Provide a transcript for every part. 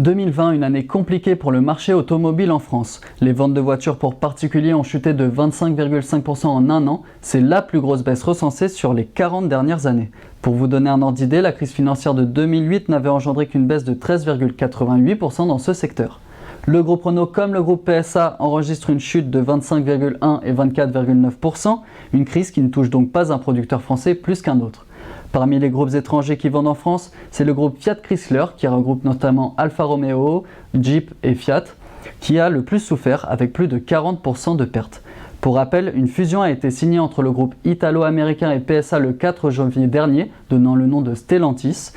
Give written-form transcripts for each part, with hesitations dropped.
2020, une année compliquée pour le marché automobile en France. Les ventes de voitures pour particuliers ont chuté de 25,5% en un an. C'est la plus grosse baisse recensée sur les 40 dernières années. Pour vous donner un ordre d'idée, la crise financière de 2008 n'avait engendré qu'une baisse de 13,88% dans ce secteur. Le groupe Renault comme le groupe PSA enregistrent une chute de 25,1 et 24,9%, une crise qui ne touche donc pas un producteur français plus qu'un autre. Parmi les groupes étrangers qui vendent en France, c'est le groupe Fiat Chrysler, qui regroupe notamment Alfa Romeo, Jeep et Fiat, qui a le plus souffert avec plus de 40% de pertes. Pour rappel, une fusion a été signée entre le groupe italo-américain et PSA le 4 janvier dernier, donnant le nom de Stellantis.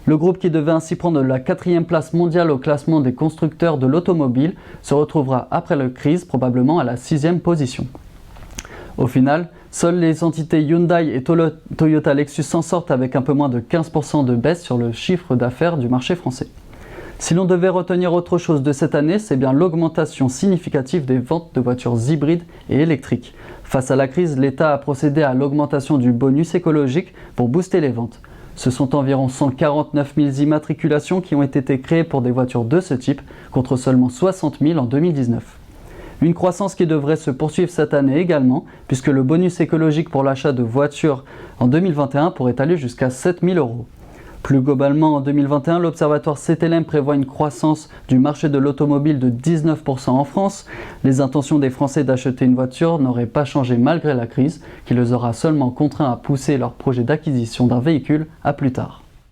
Le groupe qui devait ainsi prendre la 4e place mondiale au classement des constructeurs de l'automobile se retrouvera après la crise probablement à la 6e position. Au final, seules les entités Hyundai et Toyota Lexus s'en sortent avec un peu moins de 15% de baisse sur le chiffre d'affaires du marché français. Si l'on devait retenir autre chose de cette année, c'est bien l'augmentation significative des ventes de voitures hybrides et électriques. Face à la crise, l'État a procédé à l'augmentation du bonus écologique pour booster les ventes. Ce sont environ 149 000 immatriculations qui ont été créées pour des voitures de ce type, contre seulement 60 000 en 2019. Une croissance qui devrait se poursuivre cette année également, puisque le bonus écologique pour l'achat de voitures en 2021 pourrait aller jusqu'à 7 000 €. Plus globalement, en 2021, l'Observatoire CTLM prévoit une croissance du marché de l'automobile de 19% en France. Les intentions des Français d'acheter une voiture n'auraient pas changé malgré la crise, qui les aura seulement contraints à pousser leur projet d'acquisition d'un véhicule à plus tard.